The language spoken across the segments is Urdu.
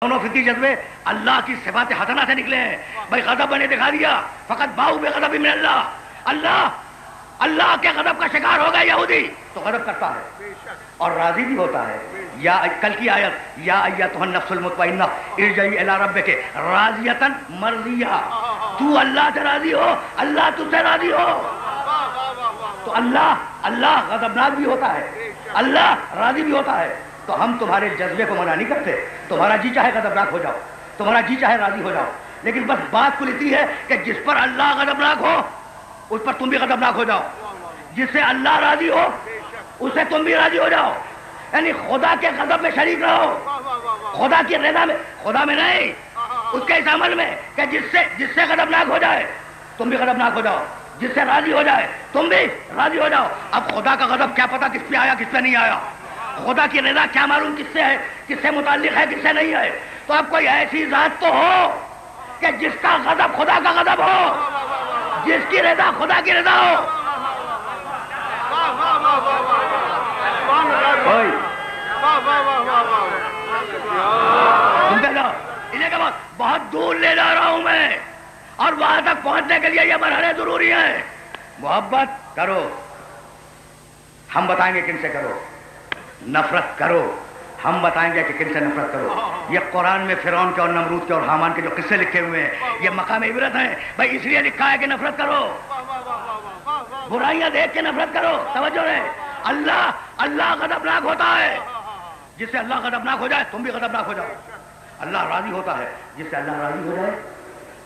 دونوں فطری جذبے اللہ کی صفات حسنہ سے نکلے ہیں. بھائی غضب میں نے دکھا دیا فقط باؤ بے غضب من اللہ اللہ کے غضب کا شکار ہوگا یہودی تو غضب کرتا ہے اور راضی بھی ہوتا ہے. یا کل کی آیت یا ایتھا النفس المطمئنہ ارجعی الی ربک راضیۃ مرضیہ. تو اللہ سے راضی ہو, اللہ تجھ سے راضی ہو. تو اللہ غضبناک بھی ہوتا ہے, اللہ راضی بھی ہوتا ہے. تو ہم تمہارے جذبے کو منع نہیں کرتے. تمہارا جی چاہے غضبناک ہو جاؤ, تمہارا جی چاہے راضی ہو جاؤ, لیکن بس بات کل اتنی ہے کہ جس پر اللہ غضبناک ہو اس پر تم بھی غضبناک ہو جاؤ, جس سے اللہ راضی ہو اس سے تم بھی راضی ہو جاؤ. یعنی خدا کے غضب میں شریک رہو, خدا کی رضا میں, خدا میں نہیں, اس کے اس عمل میں کہ جس سے غضبناک ہو جائے تم بھی غضبناک ہو جاؤ, جس سے راضی ہو جائے تم بھی راضی ہو جاؤ. اب خدا کا غضب کیا پتا کس پہ آیا کس پہ نہیں آیا, خدا کی رضا کیا معلوم کس سے ہے, کس سے متعلق ہے کس سے نہیں ہے. تو اب کوئی ایسی ذات تو ہو کہ جس کا غضب خدا کا غضب ہو, جس کی رضا خدا کی رضا ہو. بہت دور لے جا رہا ہوں میں, اور وہاں تک پہنچنے کے لیے یہ مرحلے ضروری ہیں. محبت کرو, ہم بتائیں گے کن سے کرو. نفرت کرو, ہم بتائیں گے کہ کن سے نفرت کرو. یہ قرآن میں فرعون کے اور نمرود کے اور حامان کے جو قصے لکھے ہوئے ہیں یہ مقام عبرت ہیں. بھائی اس لیے لکھا ہے کہ نفرت کرو, برائیاں دیکھ کے نفرت کرو. توجہ ہے, اللہ غضبناک ہوتا ہے, جس سے اللہ غضبناک ہو جائے تم بھی غضبناک ہو جاؤ. اللہ راضی ہوتا ہے, جس سے اللہ راضی ہو جائے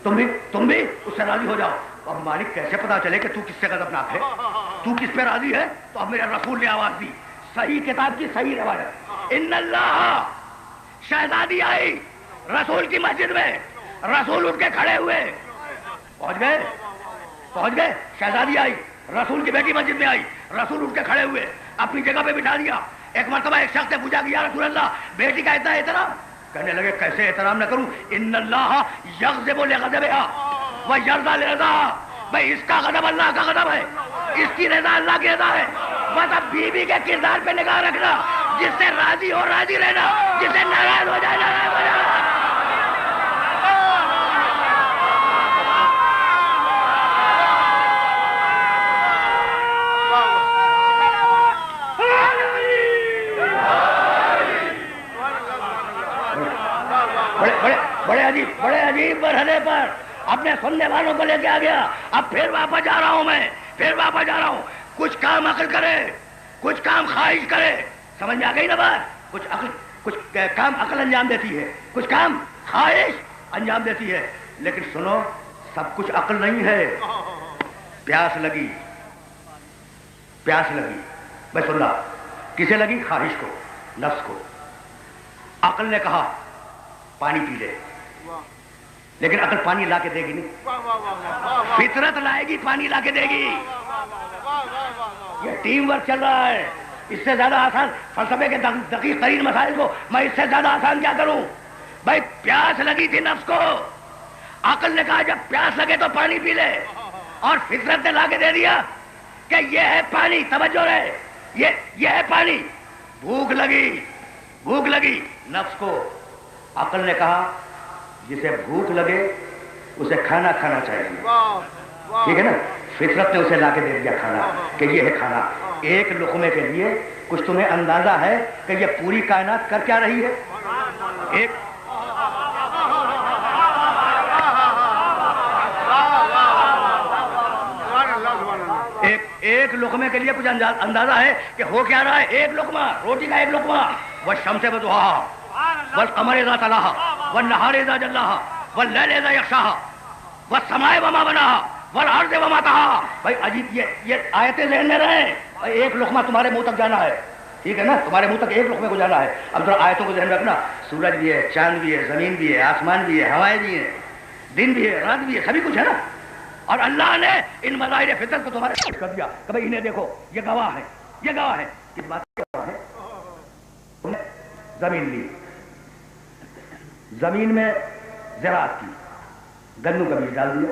تم بھی اس سے راضی ہو جاؤ. اور مالک کیسے پتا چلے کہ تو کس سے غضبناک ہے, تو کس پہ راضی ہے؟ تو اب میرے رسول نے آواز دی, صحیح کتاب کی صحیح روایت, ان اللہ, شہزادی آئی رسول کی مسجد میں, رسول اٹھ کے کھڑے ہوئے, پہنچ گئے, شہزادی آئی رسول کی بیٹی مسجد میں آئی, رسول اٹھ کے کھڑے ہوئے, اپنی جگہ پہ بٹھا دیا. ایک مرتبہ ایک شخص نے پوچھا کہ یا رسول اللہ بیٹی کا اتنا احترام, کہنے لگے کیسے احترام نہ کروں, ان اللہ یغضب لغضبها ویرضی لرضاها. بھائی اس کا غضب اللہ کا غضب ہے, اس کی رضا اللہ کی رضا ہے. بس اب بیوی کے کردار پہ نگاہ رکھنا, جس سے راضی ہو راضی رہنا, جس سے ناراض ہو جائے ناراض ہو جائے. بڑے عجیب مرحلے پر اپنے سننے والوں کو لے کے آ گیا. اب پھر واپس جا رہا ہوں میں, پھر واپس جا رہا ہوں. کچھ کام عقل کرے, کچھ کام خواہش کرے. سمجھ میں آ گئی نا بات؟ کچھ کام عقل انجام دیتی ہے, کچھ کام خواہش انجام دیتی ہے. لیکن سنو, سب کچھ عقل نہیں ہے. پیاس لگی, بھائی سن رہا, کسے لگی؟ خواہش کو, نفس کو. عقل نے کہا پانی پی لے, لیکن عقل پانی لا کے دے گی نہیں, فطرت لائے گی پانی لا کے دے گی. یہ ٹیم ورک چل رہا ہے. اس سے زیادہ آسان فلسفے کے دقیق ترین مسائل کو میں اس سے زیادہ آسان کیا کروں. بھائی پیاس لگی تھی نفس کو, عقل نے کہا جب پیاس لگے تو پانی پی لے, اور فطرت نے لا کے دے دیا کہ یہ ہے پانی. توجہ رہے, یہ ہے پانی. بھوک لگی نفس کو, عقل نے کہا جسے بھوک لگے اسے کھانا چاہیے. ٹھیک ہے نا, فطرت نے اسے لا کے دے دیا کھانا, کہ یہ ہے کھانا. ایک لقمے کے لیے کچھ تمہیں اندازہ ہے کہ یہ پوری کائنات کر کیا رہی ہے؟ ایک لقمے کے لیے کچھ اندازہ ہے کہ ہو کیا رہا ہے. ایک لقمہ روٹی کا, ایک لقمہ. والشمس وضحاها والقمر اذا تلاها والنهار اذا جلاها والليل اذا يغشاها والسماء وما بناها والارض وما طحاها. بھائی عجیب یہ آیتیں ذہن میں رہیں. ایک لقمہ تمہارے منہ تک جانا ہے, ٹھیک ہے نا, تمہارے منہ تک ایک لقمے کو جانا ہے. اب ذرا آیتوں کو ذہن میں رکھنا. سورج بھی ہے, چاند بھی ہے, زمین بھی ہے, آسمان بھی ہے, ہوائیں بھی ہیں, دن بھی ہے, رات بھی ہے, سبھی کچھ ہے نا. اور اللہ نے ان مظاہر فطرت کو تمہارے کر دیا کہ بھائی انہیں دیکھو, یہ گواہ ہے. کس بات کی گواہ ہے؟ تم نے زمین لی, زمین میں زراعت کی, گندم کا بیج ڈال دیا.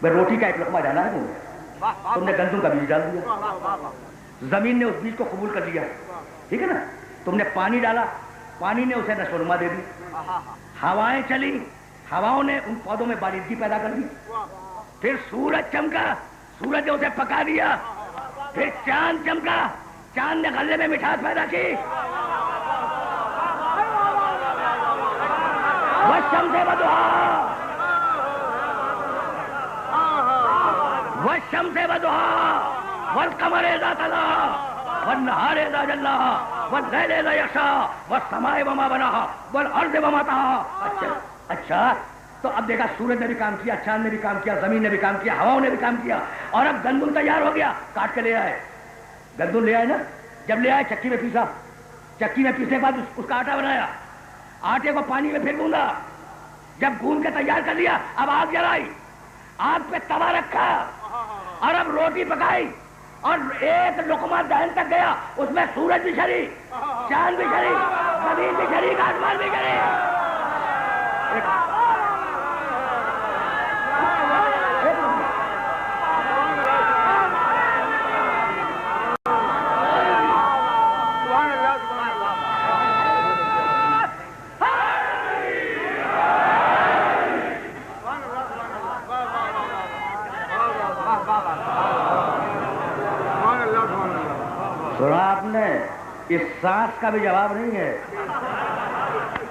بھائی روٹی کا ایک لقمہ جانا ہے تم نے گندم کا بیج ڈال دیا. زمین نے اس بیج کو قبول کر لیا, ٹھیک ہے نا. تم نے پانی ڈالا, پانی نے اسے نشوونما دے دی، ہوائیں چلی، ہواؤں نے ان پودوں میں باریکی پیدا کر دی، پھر سورج چمکا، سورج نے اسے پکا دیا، پھر چاند چمکا، چاند نے غلے میں مٹھاس پیدا کی، والشمس وضحاها والشمس وضحاها والقمر اذا تلاها والنهار اذا جلاها والليل اذا يغشاها والسماء وما بناها والارض وما طحاها۔ اچھا تو اب دیکھا سورج نے بھی کام کیا، چاند نے بھی کام کیا، زمین نے بھی کام کیا، ہواؤں نے بھی کام کیا، اور اب گندم تیار ہو گیا، کاٹ کے لے آئے، گندم لے آئے نا، جب لے آئے چکی میں پیسا، چکی میں پیسنے کے بعد اس کا آٹا بنایا، آٹے کو پانی میں پھر گوندا، جب گوند کے تیار کر لیا اب آگ جلائی، آگ پہ توا رکھا اور اب روٹی پکائی، اور ایک لقمہ دہن تک گیا، اس میں سورج بھی شریک، چاند بھی شریک، زمین بھی شریک، آسمان بھی شریک۔ سنا آپ نے، اس سانس کا بھی جواب نہیں ہے،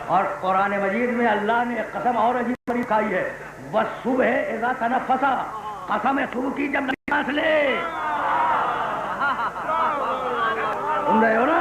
اور قرآن مجید میں اللہ نے قسم اور عجیب بڑی کھائی ہے، وَالصُّبْحِ إِذَا تَنَفَّسَ، قسم صبح کی جب سانس لے، سن رہے ہو نا؟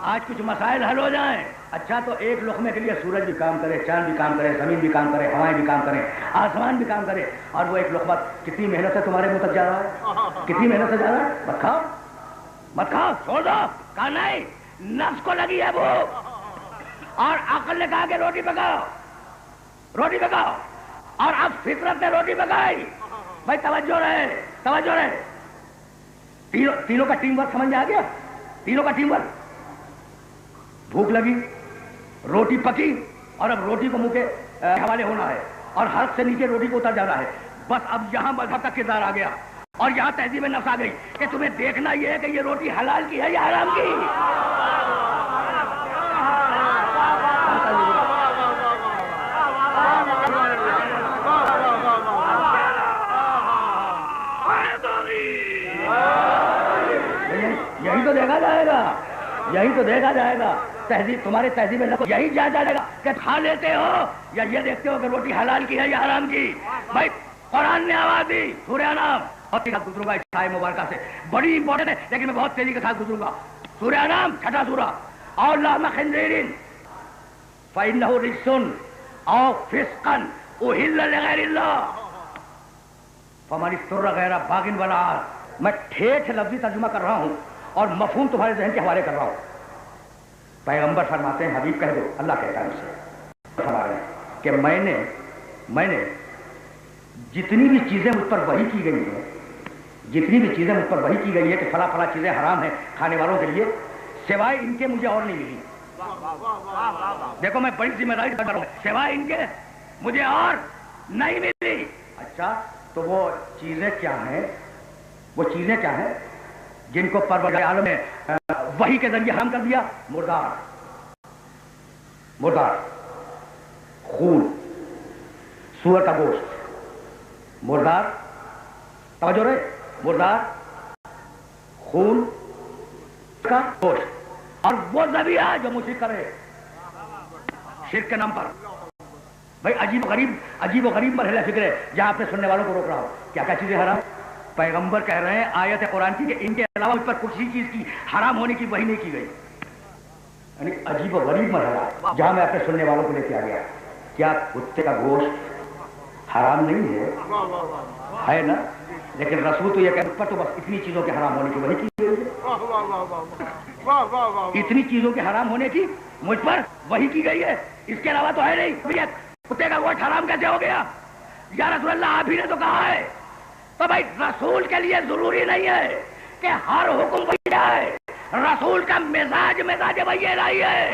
آج کچھ مسائل حل ہو جائیں، اچھا تو ایک لقمے کے لیے سورج بھی کام کرے، چاند بھی کام کرے، زمین بھی کام کرے، ہوائیں بھی کام کریں، آسمان بھی کام کرے، اور وہ ایک لقمہ کتنی محنت سے تمہارے منہ تک جا رہا ہے، کتنی محنت سے جا رہا ہے، مت کھاؤ مت کھاؤ، چھوڑ دو، کہا نہیں، نفس کو لگی ہے وہ، اور عقل نے کہا کہ روٹی پکاؤ، روٹی پکاؤ، اور اب فطرت نے روٹی پکائی، بھائی توجہ رہے، توجہ رہے، تینوں کا ٹیم ورک سمجھ میں آ گیا، تینوں کا ٹیم ورک، بھوک لگی، روٹی پکی، اور اب روٹی کو منہ کے حوالے ہونا ہے، اور حلق سے نیچے روٹی کو اتر جانا ہے، بس اب یہاں مذہب کا کردار آ گیا، اور یہاں تہذیب نفس آ گئی کہ تمہیں دیکھنا یہ ہے کہ یہ روٹی حلال کی ہے یا حرام کی۔ یہی تو دیکھا جائے گا، یہی تو دیکھا جائے گا، تہذیب تمہارے تہذیب میں یہی جا جائے گا کہ کھا لیتے ہو یا یہ دیکھتے ہو کہ روٹی حلال کی ہے یا حرام کی۔ بھائی قرآن نے آواز دی، سورہ انعام، اور گزروں گا اس آیت مبارکہ سے، بڑی امپورٹنٹ ہے لیکن میں بہت تیزی کے ساتھ گزروں گا۔ سورہ انعام چھٹا سورہ، اور لحم خنزیر فإنه رجس أو فسقا أحل لغیر اللہ فمن اضطر غیر باغ ولا عاد۔ میں ٹھیٹھ لفظی ترجمہ کر رہا ہوں اور مفہوم تمہارے ذہن کے حوالے کر رہا ہوں۔ پیغمبر فرماتے ہیں، حبیب کہہ دو، اللہ کہتا ہے مجھ سے، فرما رہے ہیں کہ میں نے جتنی بھی چیزیں مجھ پر وحی کی گئی ہیں، جتنی بھی چیزیں مجھ پر وحی کی گئی ہے کہ فلاں فلاں چیزیں حرام ہیں کھانے والوں کے لیے، سوائے ان کے مجھے اور نہیں ملی۔ دیکھو میں بڑی ذمہ داری کر رہا ہوں، سوائے ان کے مجھے اور نہیں ملی۔ اچھا تو وہ چیزیں کیا ہیں؟ وہ چیزیں کیا ہیں جن کو پروردگار عالم نے وحی کے ذریعے حرام کر دیا؟ مردار، خون، سور کا گوشت، مردار، توجہ رہے، مردار، خون کا گوشت، اور وہ ذبیحہ جو مشرک کرے شرک کے نام پر۔ بھائی عجیب و غریب مرحلہ فکر ہے جہاں اپنے سننے والوں کو روک رہا ہوں۔ کیا کیا چیزیں حرام؟ پیغمبر کہہ رہے ہیں آیت قرآن کی کہ ان کے علاوہ اس پر کسی چیز کی حرام ہونے کی وحی نہیں کی گئی۔ یعنی عجیب و غریب مرحلہ جہاں میں اپنے سننے والوں کو لے کے آ گیا۔ کیا کتے کا گوشت حرام نہیں ہے نا؟ لیکن رسول تو یہ کہ پر تو بس اتنی چیزوں کے حرام ہونے کی وحی کی گئی ہے، اتنی چیزوں کے حرام ہونے کی مجھ پر وحی کی گئی ہے، اس کے علاوہ تو ہے نہیں۔ کتے کا گوشت حرام کیسے ہو گیا؟ یا رسول اللہ آپ ہی نے تو کہا ہے۔ تو بھائی رسول کے لیے ضروری نہیں ہے کہ ہر حکم وہی جائے، رسول کا مزاج وہی الہی ہے۔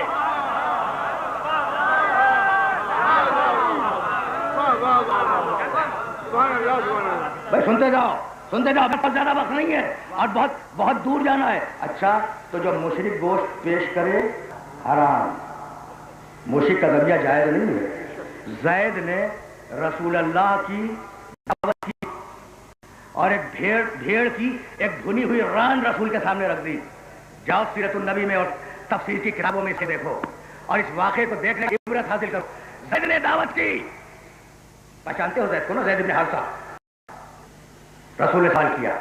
بھائی سنتے جاؤ بہت زیادہ وقت نہیں ہے اور بہت دور جانا ہے. اچھا تو جو مشرک گوشت پیش کرے حرام, مشرک کا ذریعہ جائز نہیں ہے. زید نے رسول اللہ کی دعوت کی اور ایک بھیڑ کی ایک بھنی ہوئی ران رسول کے سامنے رکھ دی. جاؤ سیرت النبی میں اور تفسیر کی کتابوں میں اسے دیکھو اور اس واقعے کو دیکھنے کی عبرت حاصل کرو. زید نے دعوت کی, پہچانتے ہو زید کو نا, زید بن حارثہ. رسول نے سوال کیا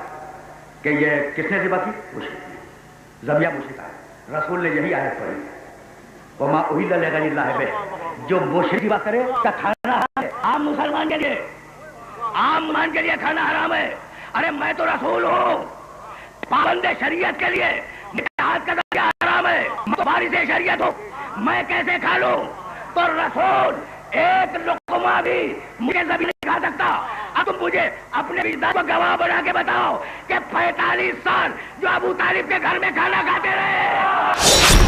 کہ یہ کس نے ذبح کی؟ ذبیحہ مشرک ہے. رسول نے یہی آیت پڑھی, وما اہل لغیر اللہ بہ, جو مشرک ذبح کرے کا کھانا حرام ہے. عام مسلمان کے لیے کھانا حرام ہے. ارے میں تو رسول ہوں, پابند شریعت کے لیے اتحاد کا ذریعہ حرام ہے. بارش شریعت ہو, میں کیسے کھا لوں؟ تو رسول ایک لقمہ بھی مجھے زمین نہیں کھا سکتا. اب تم مجھے اپنے رشتہ کو گواہ بنا کے بتاؤ کہ 45 سال جو ابو طالب کے گھر میں کھانا کھاتے رہے.